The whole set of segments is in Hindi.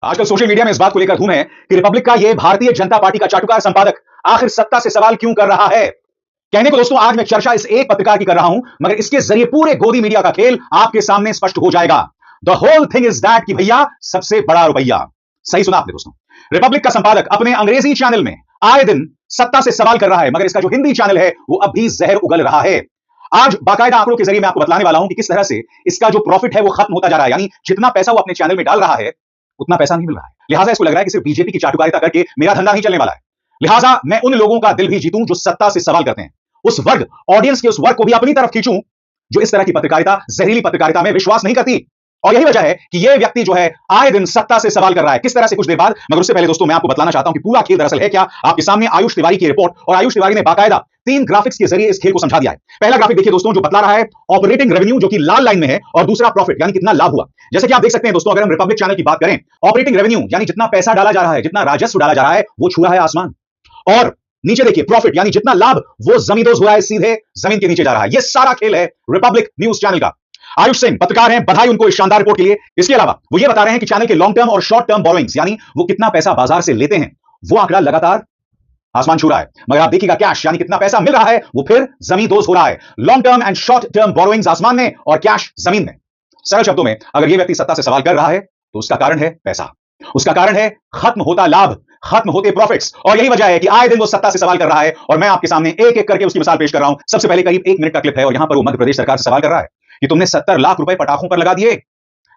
आजकल सोशल मीडिया में इस बात को लेकर धूम है कि रिपब्लिक का यह भारतीय जनता पार्टी का चाटुकार संपादक आखिर सत्ता से सवाल क्यों कर रहा है। कहने को दोस्तों आज मैं चर्चा इस एक पत्रकार की कर रहा हूं, मगर इसके जरिए पूरे गोदी मीडिया का खेल आपके सामने स्पष्ट हो जाएगा। The whole thing is that कि भैया सबसे बड़ा रुपया। सही सुना आपने दोस्तों। रिपब्लिक का संपादक अपने अंग्रेजी चैनल में आए दिन सत्ता से सवाल कर रहा है, मगर इसका जो हिंदी चैनल है वो अब भी जहर उगल रहा है। आज बाकायदा आंकड़ों के जरिए मैं आपको बतलाने वाला हूं कि किस तरह से इसका जो प्रॉफिट है वो खत्म होता जा रहा है, यानी जितना पैसा वो अपने चैनल में डाल रहा है उतना पैसा नहीं मिल रहा है। लिहाजा इसको लग रहा है कि सिर्फ बीजेपी की चाटुकारिता करके मेरा धंधा नहीं चलने वाला है। लिहाजा मैं उन लोगों का दिल भी जीतूं जो सत्ता से सवाल करते हैं, उस वर्ग ऑडियंस के उस वर्ग को भी अपनी तरफ खींचूं जो इस तरह की पत्रकारिता, जहरीली पत्रकारिता में विश्वास नहीं करती। और यही वजह है कि यह व्यक्ति जो है आए दिन सत्ता से सवाल कर रहा है। किस तरह से, कुछ देर बाद। मगर उससे पहले दोस्तों मैं आपको बताना चाहता हूं कि पूरा खेल दरअसल है क्या। आपके सामने आयुष तिवारी की रिपोर्ट, और आयुष तिवारी ने बाकायदा 3 ग्राफिक्स के जरिए इस खेल को समझा दिया है। पहला ग्राफिक देखिए दोस्तों, जो बतला रहा है ऑपरेटिंग रेवेन्यू जो कि लाल लाइन में है, और दूसरा प्रॉफिट यानी कितना लाभ हुआ। जैसे कि आप देख सकते हैं दोस्तों, अगर हम रिपब्लिक चैनल की बात करें, ऑपरेटिंग रेवेन्यू यानी जितना पैसा डाला जा रहा है, जितना राजस्व डाला जा रहा है, वो छू रहा है आसमान। और नीचे देखिए प्रॉफिट यानी जितना लाभ, वो जमींदोज हो रहा है, सीधे जमीन के नीचे जा रहा है। यह सारा खेल है रिपब्लिक न्यूज चैनल का। आयुष सिंह पत्रकार हैं, बधाई उनको इस शानदार रिपोर्ट के लिए। इसके अलावा वो ये बता रहे हैं कि चैनल के लॉन्ग टर्म और शॉर्ट टर्म बोरोइंग्स यानी वो कितना पैसा बाजार से लेते हैं, वो आंकड़ा लगातार आसमान छू रहा है। मगर आप देखिएगा कैश यानी कितना पैसा मिल रहा है, वो फिर जमींदोज हो रहा है। Long term and short term borrowings आसमान में और कैश जमीन में। सरल शब्दों में अगर ये व्यक्ति सत्ता से सवाल कर रहा है तो उसका कारण है पैसा, उसका कारण है खत्म होता लाभ, खत्म होते प्रॉफिट्स। और यही वजह है कि आए दिन वो सत्ता से सवाल कर रहा है, और मैं आपके सामने एक एक करके उसकी मिसाल पेश कर रहा हूं। सबसे पहले करीब 1 मिनट का क्लिप है, और यहां पर वो मध्य प्रदेश सरकार से सवाल कर रहा है कि तुमने 70 लाख रुपए पटाखों पर लगा दिए।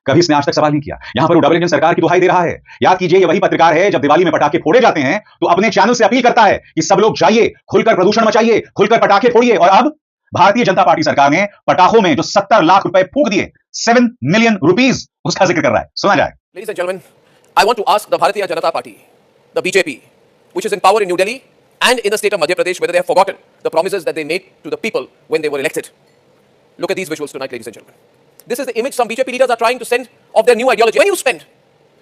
कभी इसने आज तक सवाल नहीं किया। यहां पर वो डबल इंजन सरकार की दुहाई दे रहा है। याद कीजिए, ये वही पत्रकार है जब दिवाली में पटाखे फोड़े जाते हैं तो अपने चैनल से अपील करता है कि सब लोग जाइए, खुलकर प्रदूषण मचाइए, खुलकर पटाखे फोड़िए। और अब भारतीय जनता पार्टी सरकार ने पटाखों में जो 70 लाख रुपए फूंक दिए, 7 मिलियन रुपीज, उसका जिक्र कर रहा है। सुना जाए। Ladies and gentlemen, I want to ask the Bharatiya Janata Party, the BJP, which is in power in New Delhi and in the state of Madhya Pradesh, whether they have forgotten the promises that they made to the people when they were elected. Look at these visuals tonight, ladies and gentlemen. This is the image some BJP leaders are trying to send of their new ideology. When you spend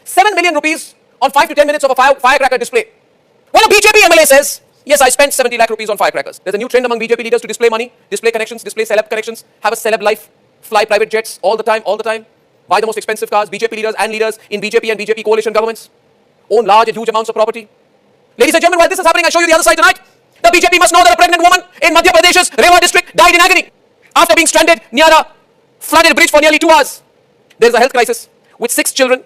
7 million rupees on 5 to 10 minutes of a firecracker display, when a BJP MLA says, yes, I spent 70 lakh rupees on firecrackers. There's a new trend among BJP leaders to display money, display connections, display celeb connections, have a celeb life, fly private jets all the time, buy the most expensive cars. BJP leaders and leaders in BJP and BJP coalition governments own large and huge amounts of property. Ladies and gentlemen, while this is happening, I show you the other side tonight. The BJP must know that a pregnant woman in Madhya Pradesh's Rewa district died in agony after being stranded near a flooded bridge for nearly 2 hours. There is a health crisis with 6 children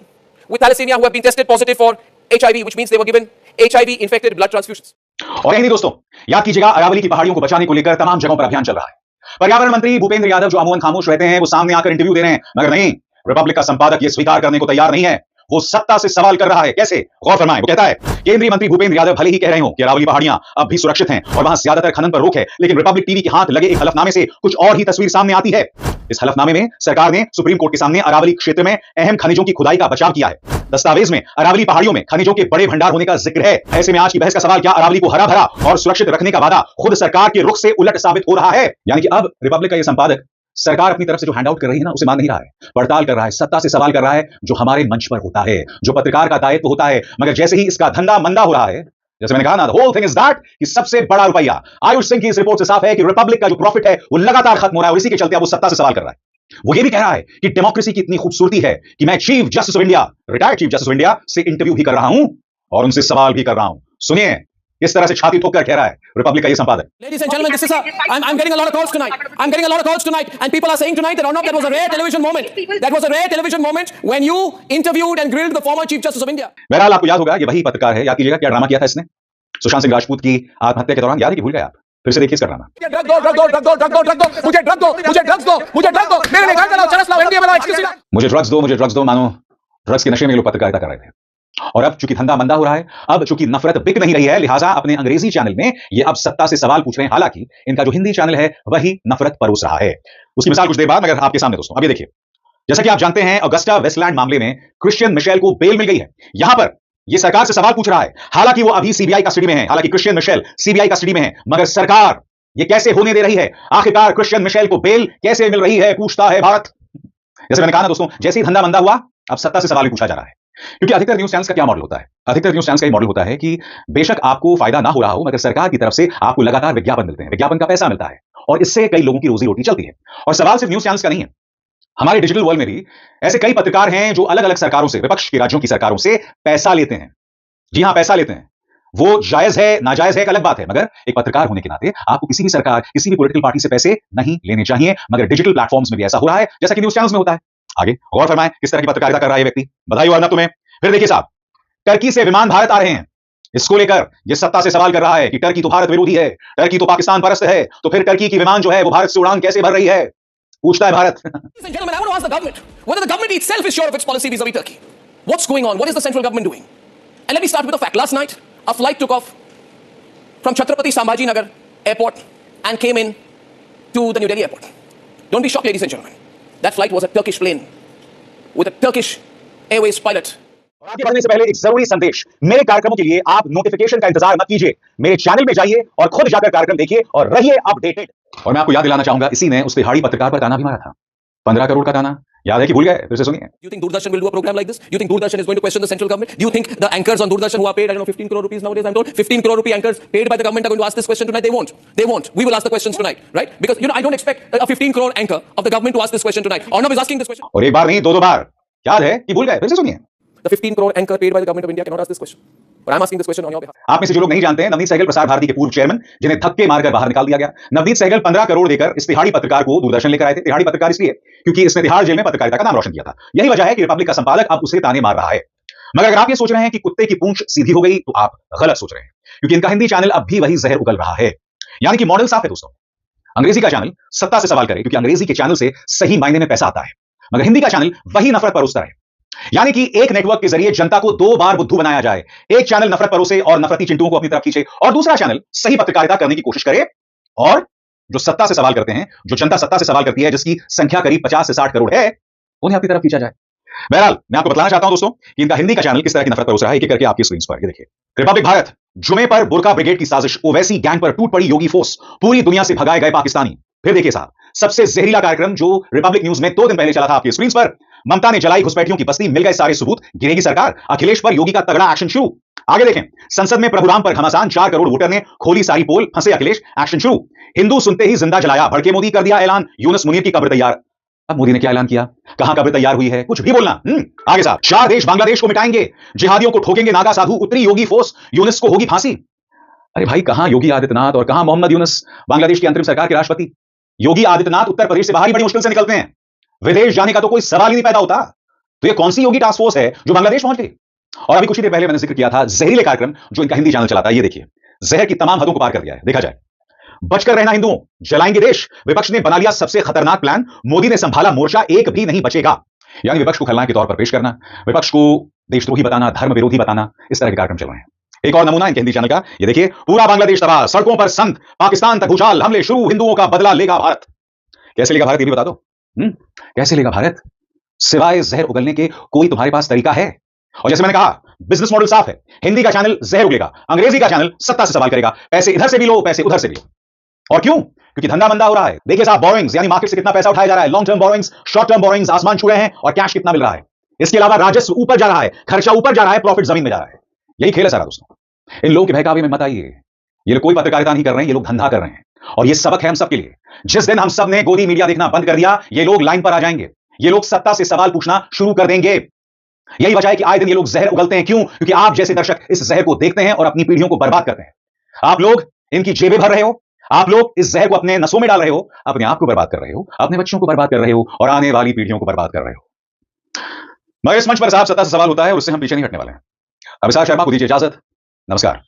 with thalassemia who have been tested positive for HIV, which means they were given HIV-infected blood transfusions. और यही नहीं दोस्तों, याद कीजिएगा अरावली की पहाड़ियों को बचाने को लेकर तमाम जगहों पर अभियान चल रहा है। पर्यावरण मंत्री भूपेंद्र यादव जो अमूमन खामोश रहते हैं, वो सामने आकर इंटरव्यू दे रहे हैं, मगर नहीं, रिपब्लिक का संपादक ये स्वीकार करने को तैयार नहीं है। वो सत्ता से सवाल कर रहा है। कैसे? गौर फरमाएं। वो कहता है केंद्रीय मंत्री भूपेंद्र यादव भले ही कह रहे हो कि अरावली पहाड़ियां अब भी सुरक्षित हैं और वहां ज्यादातर खनन पर रोक है, लेकिन रिपब्लिक टीवी के हाथ लगे एक हलफनामे से कुछ और ही तस्वीर सामने आती है। इस हलफनामे में सरकार ने सुप्रीम कोर्ट के सामने अरावली क्षेत्र में अहम खनिजों की खुदाई का बचाव किया है। दस्तावेज में अरावली पहाड़ियों में खनिजों के बड़े भंडार होने का जिक्र है। ऐसे में आज की बहस का सवाल, क्या अरावली को हरा भरा और सुरक्षित रखने का वादा खुद सरकार के रुख से उलट साबित हो रहा है? यानी कि अब रिपब्लिक का यह संपादक सरकार अपनी तरफ से जो हैंडआउट कर रही है ना, उसे मान नहीं रहा है, पड़ताल कर रहा है, सत्ता से सवाल कर रहा है, जो हमारे मंच पर होता है, जो पत्रकार का दायित्व होता है। मगर जैसे ही इसका धंधा मंदा हो रहा है, जैसे मैंने कहा ना, the whole thing is that कि सबसे बड़ा रुपया। आयुष सिंह की इस रिपोर्ट से साफ है कि रिपब्लिक का जो प्रॉफिट है वो लगातार खत्म हो रहा है, और इसी के चलते अब वो सत्ता से सवाल कर रहा है। वो ये भी कह रहा है कि डेमोक्रेसी की इतनी खूबसूरती है कि मैं chief justice of India, retired chief justice of India से इंटरव्यू भी कर रहा हूं और उनसे सवाल भी कर रहा हूं। सुनिए इस तरह से छाती ठोक कर कह रहा है रिपब्लिक का ये संपादक। Ladies and gentlemen, this is I'm getting a lot of calls tonight. I'm getting a lot of calls tonight, and people are saying tonight that Arnab, that was a rare television moment. That was a rare television moment when you interviewed and grilled the former Chief Justice of India. बहरहाल आपको याद होगा, ये वही पत्रकार है। याद कीजिएगा क्या ड्रामा किया था इसने सुशांत सिंह राजपूत की आत्महत्या के दौरान। याद है कि भूल गए आप? फिर से देखिए इसका ड्रामा। मुझे ड्रग्स दो, मुझे ड्रग्स दो, मानो ड्रग्स के नशे में लोग पत्रकारिता कर रहे थे। और अब चूंकि धंधा मंदा हो रहा है, अब चूंकि नफरत बिक नहीं रही है, लिहाजा अपने अंग्रेजी चैनल में ये अब सत्ता से सवाल पूछ रहे हैं। हालांकि इनका जो हिंदी चैनल है वही नफरत परोस रहा है। उसकी मिसाल कुछ देर बाद मगर आपके सामने दोस्तों। अब ये देखिए, जैसा कि आप जानते हैं अगस्टा वेस्टलैंड मामले में क्रिश्चियन मिशेल को बेल मिल गई है। यहां पर ये सरकार से सवाल पूछ रहा है। हालांकि वो अभी सीबीआई कस्टडी में है, हालांकि क्रिश्चियन मिशेल सीबीआई कस्टडी में है, मगर सरकार ये कैसे होने दे रही है? आखिरकार क्रिश्चियन मिशेल को बेल कैसे मिल रही है, पूछता है भारत। जैसे मैंने कहा ना दोस्तों, जैसे ही धंधा मंदा हुआ, अब सत्ता से सवाल ही पूछा जा रहा है। क्योंकि अधिकतर न्यूज़ चैनल्स का क्या मॉडल होता है? अधिकतर न्यूज़ चैनल्स का मॉडल होता है कि बेशक आपको फायदा ना हो रहा हो, मगर सरकार की तरफ से आपको लगातार विज्ञापन मिलते हैं, विज्ञापन का पैसा मिलता है, और इससे कई लोगों की रोजी रोटी चलती है। और सवाल सिर्फ न्यूज़ चैनल्स का नहीं है, हमारे डिजिटल वर्ल्ड में भी ऐसे कई पत्रकार हैं जो अलग अलग सरकारों से, विपक्ष के राज्यों की सरकारों से पैसा लेते हैं। जी हां, पैसा लेते हैं। वो जायज है नाजायज है एक अलग बात है, मगर एक पत्रकार होने के नाते आपको किसी भी सरकार, किसी भी पॉलिटिकल पार्टी से पैसे नहीं लेने चाहिए। मगर डिजिटल प्लेटफॉर्म्स में भी ऐसा हो रहा है, जैसा कि न्यूज चैनल्स में होता है। आगे गौर फरमाएं किस तरह की पत्रकारिता कर रहा है ये व्यक्ति। बधाई हो अर्नब तुम्हें। फिर देखिए साहब, टर्की से विमान भारत आ रहे हैं। इसको लेकर ये सत्ता से सवाल कर रहा है कि टर्की तो भारत विरोधी है, टर्की तो पाकिस्तान परस्त है, तो फिर टर्की की विमान जो है वो भारत से उड़ान कैसे भर रही है, पूछता है Bharat. Ladies and gentlemen, I want to ask the government whether the government itself is sure of its policy vis-a-vis Turkey. What's going on? What is the central government doing? And let me start with a fact. Last night, a flight took off from Chhatrapati Sambhaji Nagar airport and came in to the New Delhi airport. Don't be shocked, ladies and gentlemen. That flight was a Turkish plane with a Turkish Airways pilot. और आगे बढ़ने से पहले एक जरूरी संदेश, मेरे कार्यक्रमों के लिए आप नोटिफिकेशन का इंतजार मत कीजिए। मेरे चैनल में जाइए और खुद जाकर कार्यक्रम देखिए और रहिए अपडेटेड। और मैं आपको याद दिलाना चाहूंगा, इसी ने उस तिहाड़ी पत्रकार पर ताना भी मारा था, 15 करोड़ का ताना। याद है कि भूल गए? फिर से सुनिए। Do you think Doordarshan will do a program like this? Do you think Doordarshan is going to question the central government? Do you think the anchors on Doordarshan who are paid, I don't know, 15 crore rupees nowadays, I'm told, 15 crore rupee anchors paid by the government are going to ask this question tonight? They won't. They won't. We will ask the questions tonight, right? Because, I don't expect a 15 crore anchor of the government to ask this question tonight. Arnab is asking this question. और एक बार नहीं, दो बार। याद है कि भूल गए? फिर से सुनिए। The 15 crore anchor paid by the government of India cannot ask this question. But I'm asking this question on your behalf. आप में से जो लोग नहीं जानते हैं, नवनीत सहगल प्रसार भारती के पूर्व चेयरमैन, जिन्हें धक्के मारकर बाहर निकाल दिया गया। नवनीत सहगल 15 करोड़ देकर इस तिहाड़ी पत्रकार को दूरदर्शन लेकर आए थे। तिहाड़ी पत्रकार इसलिए क्योंकि इसने तिहाड़ जेल में पत्रकारिता का नाम रोशन किया था। यही वजह है कि रिपब्लिक का संपादक अब उसे ताने मार रहा है। मगर अगर आप ये सोच रहे हैं कि कुत्ते की पूंछ सीधी हो गई, तो आप गलत सोच रहे हैं, क्योंकि इनका हिंदी चैनल अब भी वही जहर उगल रहा है। यानी कि मॉडल साफ है दोस्तों। अंग्रेजी का चैनल सत्ता से सवाल करे, क्योंकि अंग्रेजी के चैनल से सही मायने में पैसा आता है, मगर हिंदी का चैनल वही नफरत परोसता है। यानी कि एक नेटवर्क के जरिए जनता को दो बार बुद्धू बनाया जाए। एक चैनल नफरत परोसे और नफरती चिंटुओं को अपनी तरफ खींचे, और दूसरा चैनल सही पत्रकारिता करने की कोशिश करे। और जो सत्ता से सवाल करते हैं, जो जनता सत्ता से सवाल करती है, जिसकी संख्या करीब 50 से 60 करोड़ है, उन्हें अपनी तरफ खींचा जाए। बहरहाल मैं आपको बताना चाहता हूं दोस्तों कि इनका हिंदी का चैनल किस तरह की नफरत परोस रहा है। एक करके आपकी स्क्रीन पर ये देखिए। रिपब्लिक भारत, जुमे पर बुर्का ब्रिगेड की साजिश, ओवैसी गैंग पर टूट पड़ी योगी फोर्स, पूरी दुनिया से भगाए गए पाकिस्तानी। फिर देखिए साहब, सबसे जहरीला कार्यक्रम जो रिपब्लिक न्यूज में 2 दिन पहले चला था आपकी स्क्रीन पर, ममता ने जलाई घुसपैठियों की बस्ती, मिल गए सारे सबूत, गिरेगी सरकार, अखिलेश पर योगी का तगड़ा एक्शन शुरू। आगे देखें, संसद में प्रभुराम पर घमासान, 4 करोड़ वोटर ने खोली सारी पोल, फंसे अखिलेश, एक्शन शुरू। हिंदू सुनते ही जिंदा जलाया, भड़के मोदी, कर दिया ऐलान, यूनुस मुनीर की कब्र तैयार। अब मोदी ने क्या ऐलान किया, कहां कब्र तैयार हुई है, कुछ भी बोलना। आगे साहब, 4 देश बांग्लादेश को मिटाएंगे, जिहादियों को ठोकेंगे नागा साधु, उतरी योगी फोर्स, यूनुस को होगी फांसी। अरे भाई, कहां योगी आदित्यनाथ और कहां मोहम्मद यूनुस, बांग्लादेश की अंतरिम सरकार के राष्ट्रपति। योगी आदित्यनाथ उत्तर प्रदेश से बाहर ही बड़ी मुश्किल से निकलते हैं, विदेश जाने का तो कोई सवाल ही नहीं पैदा होता। तो ये कौन सी योगी टास्क फोर्स है जो बांग्लादेश पहुंच गई। और अभी कुछ ही देर पहले मैंने जिक्र किया था जहरीले कार्यक्रम जो इनका हिंदी चैनल चलाता है। ये देखिए, जहर की तमाम हदों को पार कर दिया है। देखा जाए, बचकर रहना हिंदुओं, जलाएंगे देश, विपक्ष ने बना लिया सबसे खतरनाक प्लान, मोदी ने संभाला मोर्चा, एक भी नहीं बचेगा। यानी विपक्ष को खलनायक के तौर पर पेश करना, विपक्ष को देशद्रोही बताना, धर्म विरोधी बताना, इस तरह के कार्यक्रम चल रहे हैं। एक और नमूना इनके हिंदी चैनल का, ये देखिए, पूरा बांग्लादेश तबाह, सड़कों पर संत, पाकिस्तान तक भूचाल, हमले शुरू, हिंदुओं का बदला लेगा भारत। कैसे लेगा भारत, ये भी बता दो। कैसे लेगा भारत? सिवाय जहर उगलने के कोई तुम्हारे पास तरीका है? और जैसे मैंने कहा, बिजनेस मॉडल साफ है। हिंदी का चैनल जहर उगलेगा, अंग्रेजी का चैनल सत्ता से सवाल करेगा, पैसे इधर से भी लो, पैसे उधर से भी लो। और क्यों? क्योंकि धंधा मंदा हो रहा है। देखिए साहब, बोरोइंग्स यानी मार्केट से कितना पैसा उठाया जा रहा है, long term borrowings, short term borrowings आसमान छू रहे हैं, और कैश कितना मिल रहा है। इसके अलावा राजस्व ऊपर जा रहा है, खर्चा ऊपर जा रहा है, प्रॉफिट जमीन में जा रहा है। यही खेल है सारा दोस्तों। इन लोगों के बहकावे में मत आइए। ये लोग कोई पत्रकारिता नहीं कर रहे हैं, ये लोग धंधा कर रहे हैं। और ये सबक है हम सबके लिए। जिस दिन हम सब ने गोदी मीडिया देखना बंद कर दिया, ये लोग लाइन पर आ जाएंगे, ये लोग सत्ता से सवाल पूछना शुरू कर देंगे। यही वजह है कि आए दिन ये लोग जहर उगलते हैं। क्यों? क्योंकि आप जैसे दर्शक इस जहर को देखते हैं और अपनी पीढ़ियों को बर्बाद करते हैं। आप लोग इनकी जेबें भर रहे हो, आप लोग इस जहर को अपने नसों में डाल रहे हो, अपने आप को बर्बाद कर रहे हो, अपने बच्चों को बर्बाद कर रहे हो, और आने वाली पीढ़ियों को बर्बाद कर रहे हो। मगर इस मंच पर साहब सत्ता से सवाल होता है और उससे हम पीछे नहीं हटने वाले हैं। अभिषेक शर्मा को दीजिए इजाजत। नमस्कार।